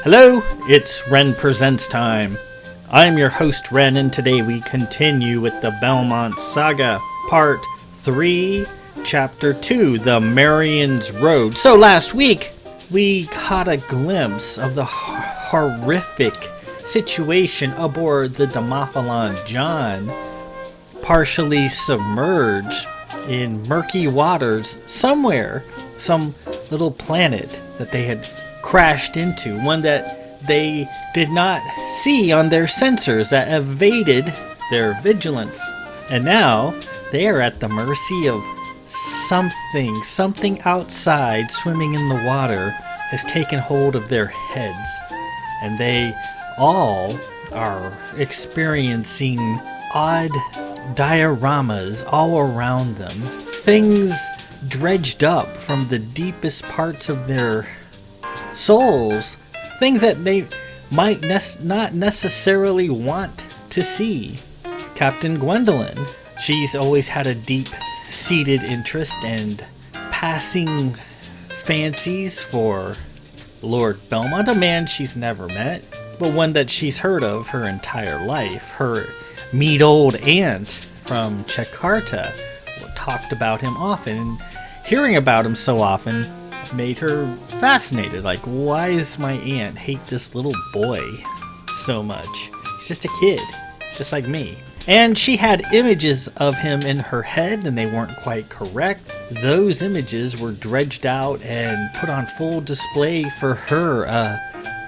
Hello, it's Ren Presents time. I'm your host Ren, and today we continue with the Belmont Saga, Part 3, Chapter 2, The Merian's Road. So last week, we caught a glimpse of the horrific situation aboard the Demophalon John, partially submerged in murky waters somewhere, some little planet that they had crashed into, one that they did not see on their sensors that evaded their vigilance. And now they are at the mercy of something outside swimming in the water has taken hold of their heads, and they all are experiencing odd dioramas all around them, things dredged up from the deepest parts of their souls, things that they might not necessarily want to see. Captain Gwendolyn, she's always had a deep-seated interest and passing fancies for Lord Belmont, a man she's never met, but one that she's heard of her entire life. Her meat old aunt from Jakarta talked about him often, and hearing about him so often made her fascinated. Like, why does my aunt hate this little boy so much? He's just a kid, just like me. And she had images of him in her head, and they weren't quite correct. Those images were dredged out and put on full display for her.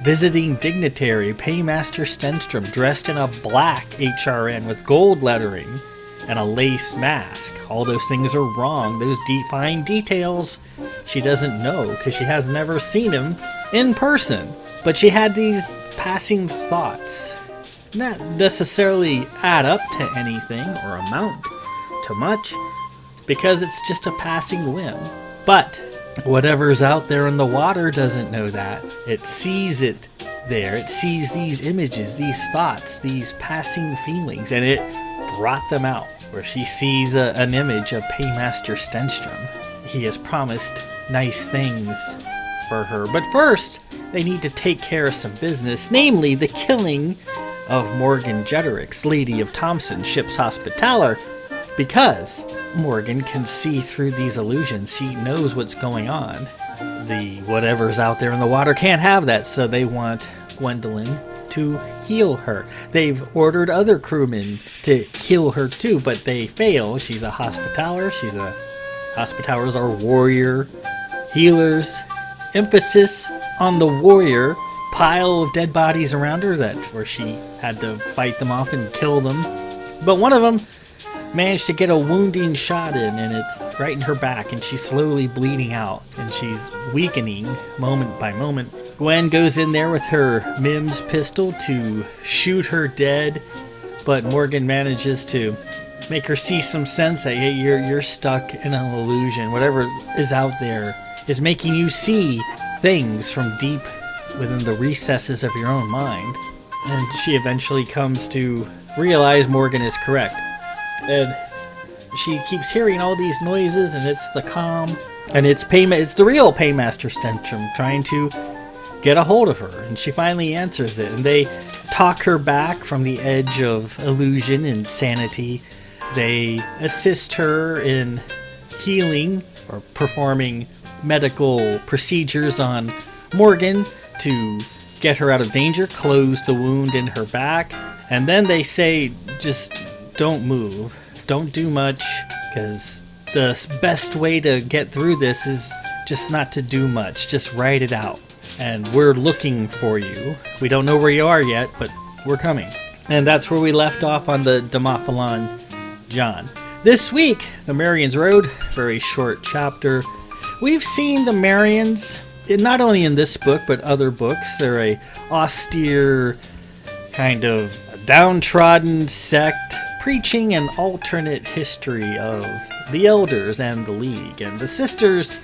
Visiting dignitary, Paymaster Stenstrom, dressed in a black HRN with gold lettering and a lace mask. All those things are wrong. Those fine details she doesn't know because she has never seen him in person. But she had these passing thoughts, not necessarily add up to anything or amount to much, because it's just a passing whim. But whatever's out there in the water doesn't know that. It sees it there. It sees these images, these thoughts, these passing feelings, and it brought them out, where she sees an image of Paymaster Stenstrom. He has promised nice things for her. But first, they need to take care of some business, namely the killing of Morgan Jedricks, Lady of Thompson, ship's hospitaller, because Morgan can see through these illusions. She knows what's going on. The whatever's out there in the water can't have that, so they want Gwendolyn to heal her. They've ordered other crewmen to kill her too, but they fail. She's a hospitaller. Hospitallers are warrior healers. Emphasis on the warrior. Pile of dead bodies around her where she had to fight them off and kill them. But one of them managed to get a wounding shot in, and it's right in her back, and she's slowly bleeding out, and she's weakening moment by moment. Gwen goes in there with her Mims pistol to shoot her dead, but Morgan manages to make her see some sense that, hey, you're stuck in an illusion. Whatever is out there is making you see things from deep within the recesses of your own mind. And she eventually comes to realize Morgan is correct. And she keeps hearing all these noises, and it's the calm, and it's the real Paymaster Stenstrom trying to get a hold of her, and she finally answers it, and they talk her back from the edge of illusion and sanity. They assist her in healing or performing medical procedures on Morgan to get her out of danger, close the wound in her back, and then they say, just don't move, don't do much, because the best way to get through this is just not to do much, just write it out. And we're looking for you. We don't know where you are yet, but we're coming. And that's where we left off on the Demophalon John. This week, the Merian's Road, very short chapter. We've seen the Merians, not only in this book, but other books. They're a austere, kind of downtrodden sect, preaching an alternate history of the Elders and the League. And the Sisters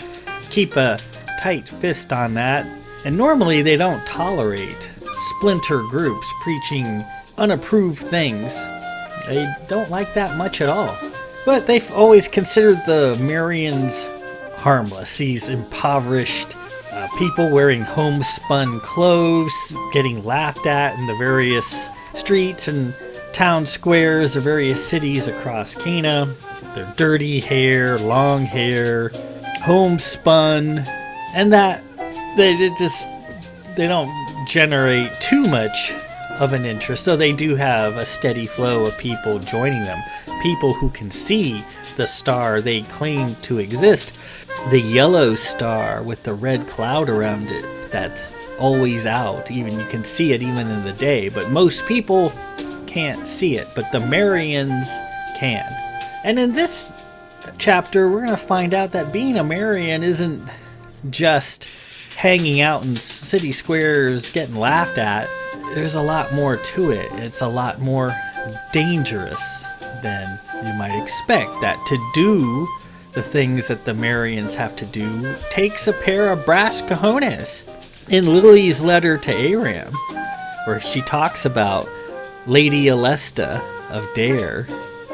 keep a tight fist on that. And normally they don't tolerate splinter groups preaching unapproved things. They don't like that much at all. But they've always considered the Merians harmless. These impoverished people wearing homespun clothes, getting laughed at in the various streets and town squares of various cities across Cana. Their dirty hair, long hair, homespun, and that they don't generate too much of an interest, though they do have a steady flow of people joining them, people who can see the star they claim to exist, the yellow star with the red cloud around it that's always out. Even you can see it even in the day, but most people can't see it, but the Merians can. And in this chapter, we're going to find out that being a Merian isn't just hanging out in city squares getting laughed at. There's a lot more to it. It's a lot more dangerous than you might expect. That to do the things that the Merians have to do takes a pair of brass cojones. In Lily's letter to Aram, where she talks about Lady Alesta of Dare,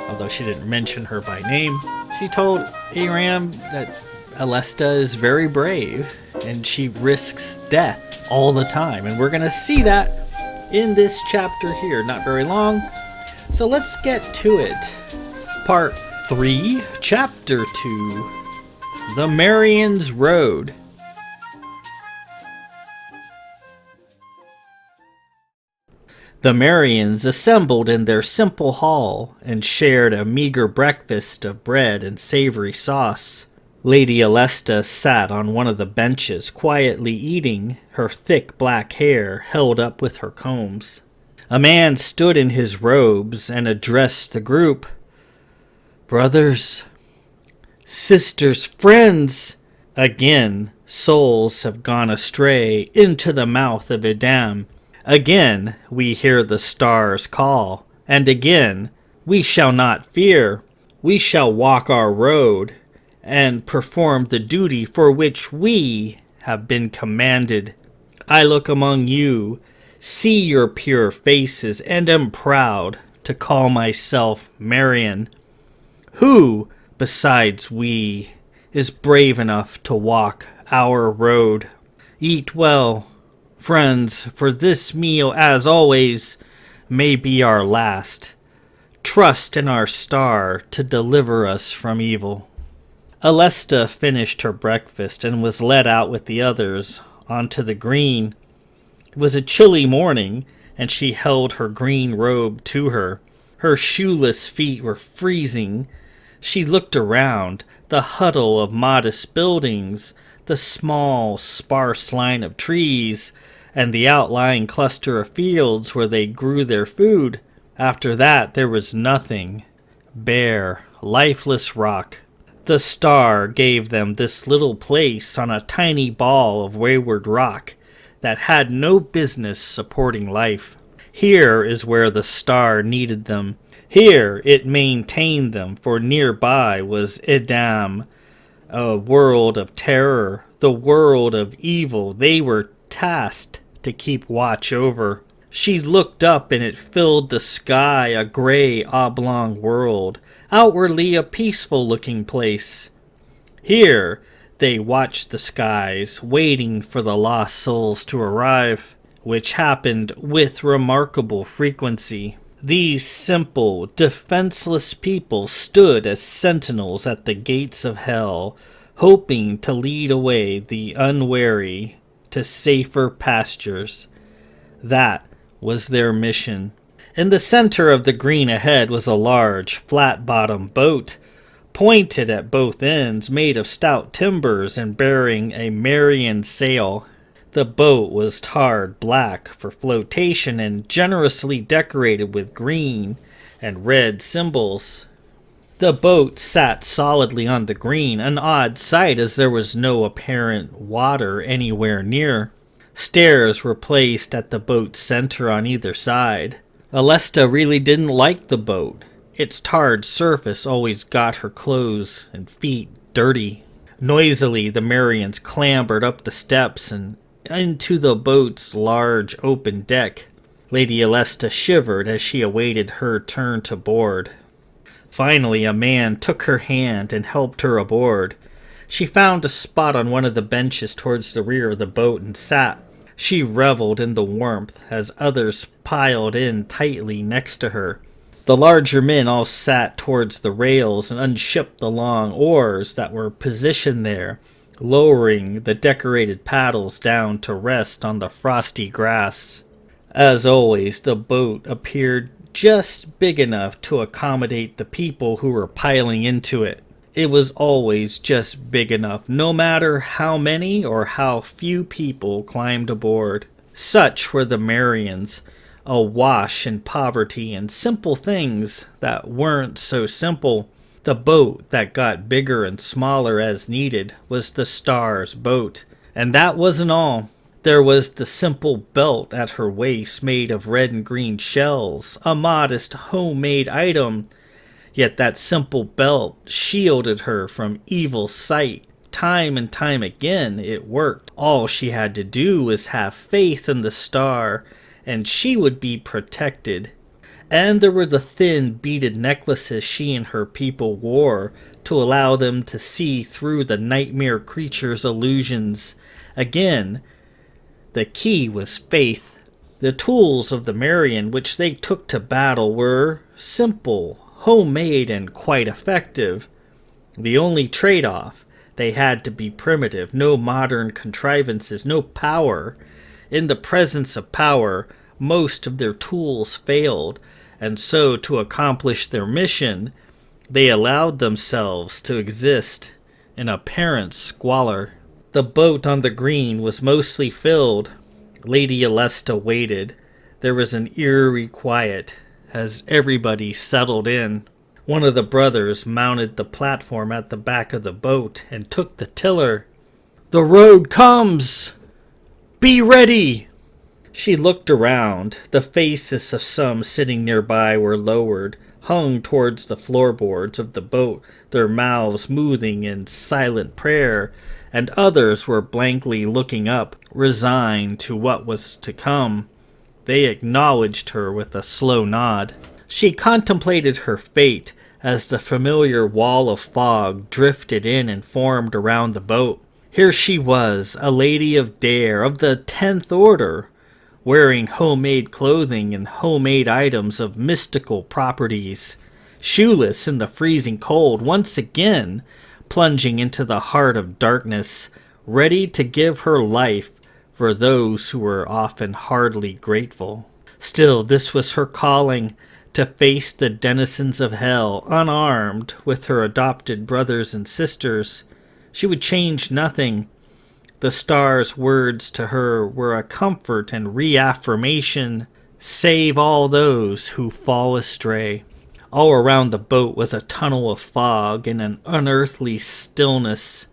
although she didn't mention her by name, she told Aram that Alesta is very brave and she risks death all the time. And we're going to see that in this chapter here. Not very long, so let's get to it. Part 3, Chapter 2, The Merian's Road. The Merians assembled in their simple hall and shared a meager breakfast of bread and savory sauce. Lady Alesta sat on one of the benches, quietly eating, her thick black hair held up with her combs. A man stood in his robes and addressed the group. "Brothers, sisters, friends!" Again, souls have gone astray into the mouth of Edam. Again, we hear the stars call, and again, we shall not fear. We shall walk our road and perform the duty for which we have been commanded. I look among you, see your pure faces, and am proud to call myself Merian. Who, besides we, is brave enough to walk our road? Eat well, friends, for this meal, as always, may be our last. Trust in our star to deliver us from evil. Alesta finished her breakfast and was led out with the others onto the green. It was a chilly morning, and she held her green robe to her. Her shoeless feet were freezing. She looked around, the huddle of modest buildings, the small, sparse line of trees, and the outlying cluster of fields where they grew their food. After that, there was nothing. Bare, lifeless rock. The star gave them this little place on a tiny ball of wayward rock that had no business supporting life. Here is where the star needed them. Here it maintained them, for nearby was Edam, a world of terror, the world of evil they were tasked to keep watch over. She looked up and it filled the sky, a gray oblong world, outwardly a peaceful-looking place. Here they watched the skies, waiting for the lost souls to arrive, which happened with remarkable frequency. These simple, defenseless people stood as sentinels at the gates of hell, hoping to lead away the unwary to safer pastures. That was their mission. In the center of the green ahead was a large, flat-bottomed boat, pointed at both ends, made of stout timbers and bearing a Merian sail. The boat was tarred black for flotation and generously decorated with green and red symbols. The boat sat solidly on the green, an odd sight as there was no apparent water anywhere near. Stairs were placed at the boat's center on either side. Alesta really didn't like the boat. Its tarred surface always got her clothes and feet dirty. Noisily, the Merians clambered up the steps and into the boat's large open deck. Lady Alesta shivered as she awaited her turn to board. Finally, a man took her hand and helped her aboard. She found a spot on one of the benches towards the rear of the boat and sat. She reveled in the warmth as others piled in tightly next to her. The larger men all sat towards the rails and unshipped the long oars that were positioned there, lowering the decorated paddles down to rest on the frosty grass. As always, the boat appeared just big enough to accommodate the people who were piling into it. It was always just big enough, no matter how many or how few people climbed aboard. Such were the Merians, awash in poverty and simple things that weren't so simple. The boat that got bigger and smaller as needed was the Star's boat. And that wasn't all. There was the simple belt at her waist made of red and green shells, a modest homemade item. Yet that simple belt shielded her from evil sight. Time and time again it worked. All she had to do was have faith in the Star, and she would be protected. And there were the thin beaded necklaces she and her people wore to allow them to see through the nightmare creature's illusions. Again, the key was faith. The tools of the Merian which they took to battle were simple, homemade, and quite effective. The only trade-off, they had to be primitive, no modern contrivances, no power. In the presence of power, most of their tools failed, and so to accomplish their mission, they allowed themselves to exist in apparent squalor. The boat on the green was mostly filled. Lady Alesta waited. There was an eerie quiet as everybody settled in. One of the brothers mounted the platform at the back of the boat and took the tiller. "The road comes! Be ready!" She looked around. The faces of some sitting nearby were lowered, hung towards the floorboards of the boat, their mouths moving in silent prayer, and others were blankly looking up, resigned to what was to come. They acknowledged her with a slow nod. She contemplated her fate as the familiar wall of fog drifted in and formed around the boat. Here she was, a lady of dare, of the 10th order, wearing homemade clothing and homemade items of mystical properties, shoeless in the freezing cold, once again plunging into the heart of darkness, ready to give her life for those who were often hardly grateful. Still, this was her calling, to face the denizens of hell, unarmed, with her adopted brothers and sisters. She would change nothing. The Star's words to her were a comfort and reaffirmation. Save all those who fall astray. All around the boat was a tunnel of fog and an unearthly stillness.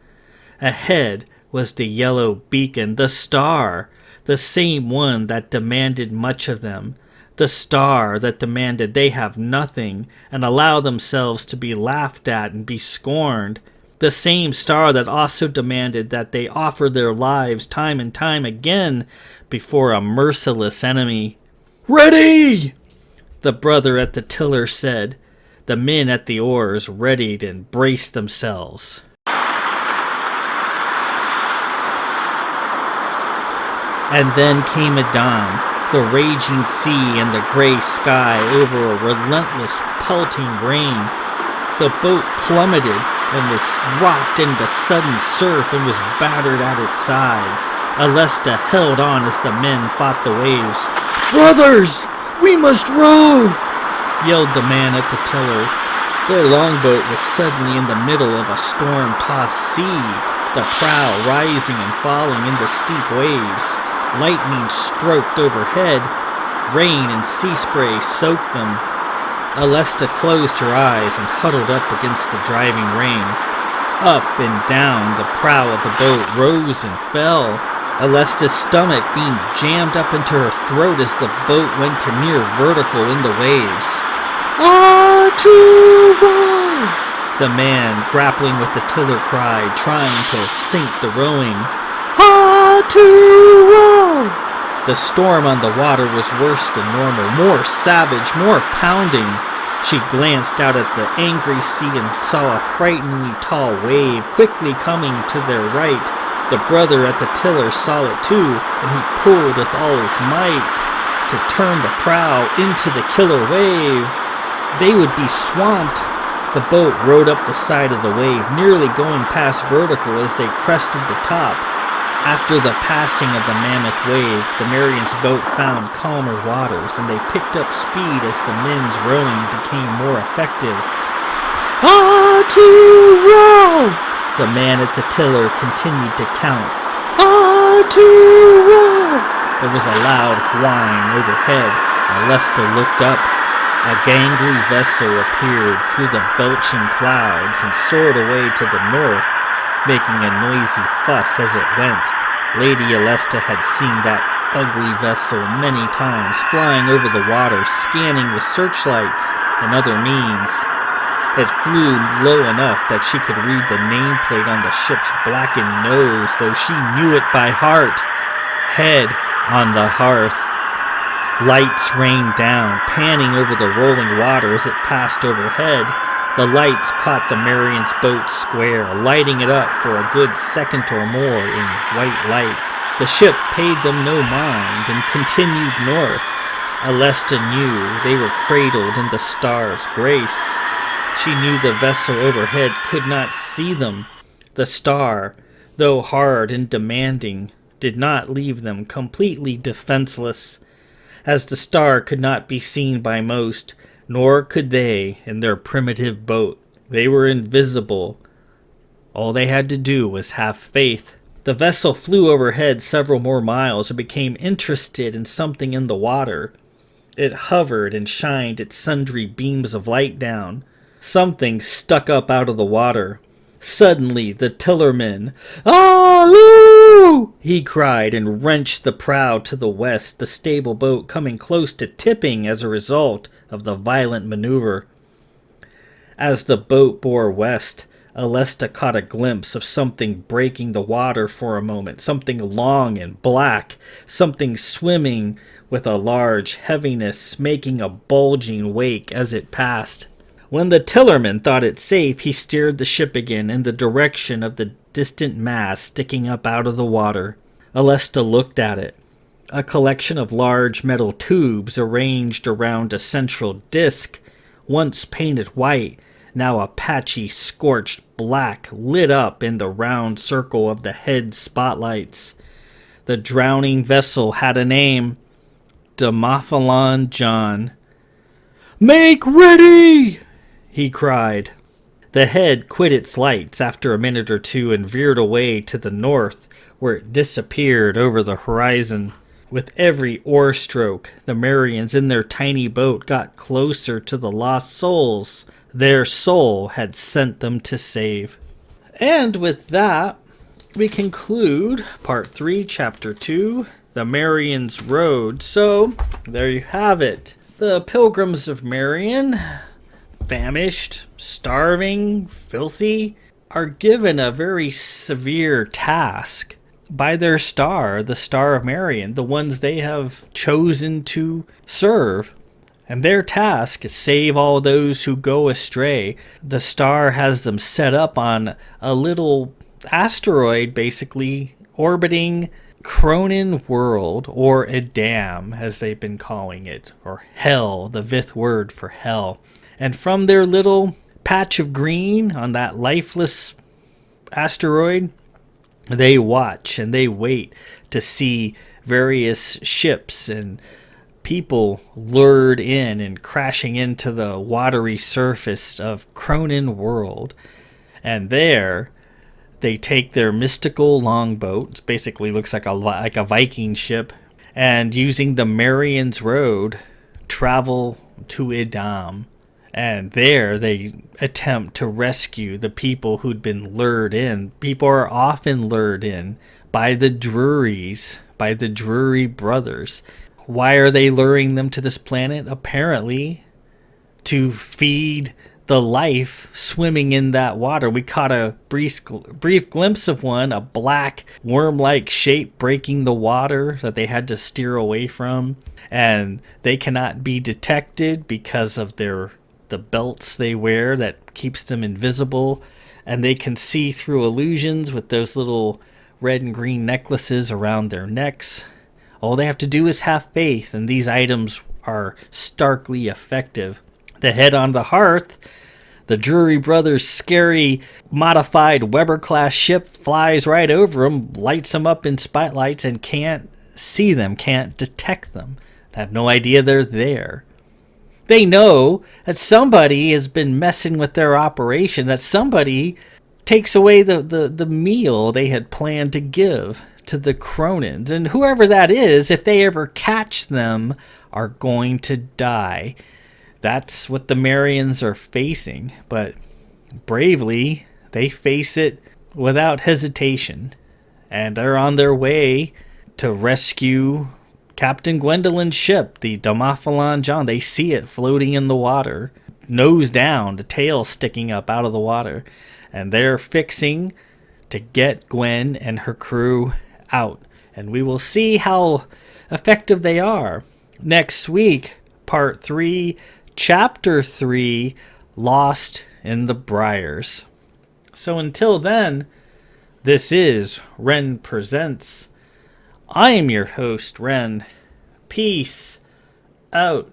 Ahead was the yellow beacon, the Star, the same one that demanded much of them. The Star that demanded they have nothing and allow themselves to be laughed at and be scorned. The same Star that also demanded that they offer their lives time and time again before a merciless enemy. "Ready!" the brother at the tiller said. The men at the oars readied and braced themselves. And then came a dawn, the raging sea and the gray sky over a relentless pelting rain. The boat plummeted and was rocked into sudden surf and was battered at its sides. Alesta held on as the men fought the waves. "Brothers, we must row!" yelled the man at the tiller. Their longboat was suddenly in the middle of a storm-tossed sea, the prow rising and falling in the steep waves. Lightning stroked overhead. Rain and sea spray soaked them. Alesta closed her eyes and huddled up against the driving rain. Up and down the prow of the boat rose and fell, Alesta's stomach being jammed up into her throat as the boat went to near vertical in the waves. "To row!" the man grappling with the tiller cried, trying to sink the rowing. "To row!" The storm on the water was worse than normal, more savage, more pounding. She glanced out at the angry sea and saw a frighteningly tall wave quickly coming to their right. The brother at the tiller saw it too, and he pulled with all his might to turn the prow into the killer wave. They would be swamped. The boat rode up the side of the wave, nearly going past vertical as they crested the top. After the passing of the mammoth wave, the Merian's boat found calmer waters, and they picked up speed as the men's rowing became more effective. To row! The man at the tiller continued to count. To row! There was a loud whine overhead. Alesta looked up. A gangly vessel appeared through the belching clouds and soared away to the north, making a noisy fuss as it went. Lady Alesta had seen that ugly vessel many times, flying over the water, scanning with searchlights and other means. It flew low enough that she could read the nameplate on the ship's blackened nose, though she knew it by heart. Head on the hearth. Lights rained down, panning over the rolling water as it passed overhead. The lights caught the Merian's boat square, lighting it up for a good second or more in white light. The ship paid them no mind and continued north. Alesta knew they were cradled in the star's grace. She knew the vessel overhead could not see them. The star, though hard and demanding, did not leave them completely defenseless. As the star could not be seen by most, nor could they in their primitive boat. They were invisible. All they had to do was have faith. The vessel flew overhead several more miles and became interested in something in the water. It hovered and shined its sundry beams of light down. Something stuck up out of the water. Suddenly, the tillerman, "Alloo!" he cried and wrenched the prow to the west, the stable boat coming close to tipping as a result of the violent maneuver. As the boat bore west, Alesta caught a glimpse of something breaking the water for a moment, something long and black, something swimming with a large heaviness, making a bulging wake as it passed. When the tillerman thought it safe, he steered the ship again in the direction of the distant mass sticking up out of the water. Alesta looked at it. A collection of large metal tubes arranged around a central disc, once painted white, now a patchy, scorched black, lit up in the round circle of the head spotlights. The drowning vessel had a name, Demophalon John. "Make ready!" he cried. The head quit its lights after a minute or two and veered away to the north, where it disappeared over the horizon. With every oar stroke, the Merians in their tiny boat got closer to the lost souls their soul had sent them to save. And with that, we conclude Part 3, Chapter 2, The Merian's Road. So, there you have it. The Pilgrims of Merian, famished, starving, filthy, are given a very severe task by their star, the Star of Merian, the ones they have chosen to serve. And their task is save all those who go astray. The star has them set up on a little asteroid, basically, orbiting Cronyn World, or Edam, as they've been calling it, or Hell, the fifth word for hell. And from their little patch of green on that lifeless asteroid, they watch and they wait to see various ships and people lured in and crashing into the watery surface of Cronyn World. And there, they take their mystical longboat, it basically looks like a Viking ship, and using the Merian's Road, travel to Edam. And there they attempt to rescue the people who'd been lured in. People are often lured in by the Druries, by the Drury brothers. Why are they luring them to this planet? Apparently to feed the life swimming in that water. We caught a brief glimpse of one, a black worm-like shape breaking the water that they had to steer away from. And they cannot be detected because of their the belts they wear that keeps them invisible, and they can see through illusions with those little red and green necklaces around their necks. All they have to do is have faith, and these items are starkly effective. The head on the hearth, the Drury Brothers' scary modified Weber-class ship flies right over them, lights them up in spotlights, and can't see them, can't detect them. They have no idea they're there. They know that somebody has been messing with their operation, that somebody takes away the meal they had planned to give to the Cronins. And whoever that is, if they ever catch them, are going to die. That's what the Merians are facing. But bravely, they face it without hesitation. And they're on their way to rescue Captain Gwendolyn's ship, the Demophalon John. They see it floating in the water, nose down, the tail sticking up out of the water. And they're fixing to get Gwen and her crew out. And we will see how effective they are. Next week, Part 3, Chapter 3, Lost in the Briars. So until then, this is Ren Presents. I am your host, Ren. Peace out.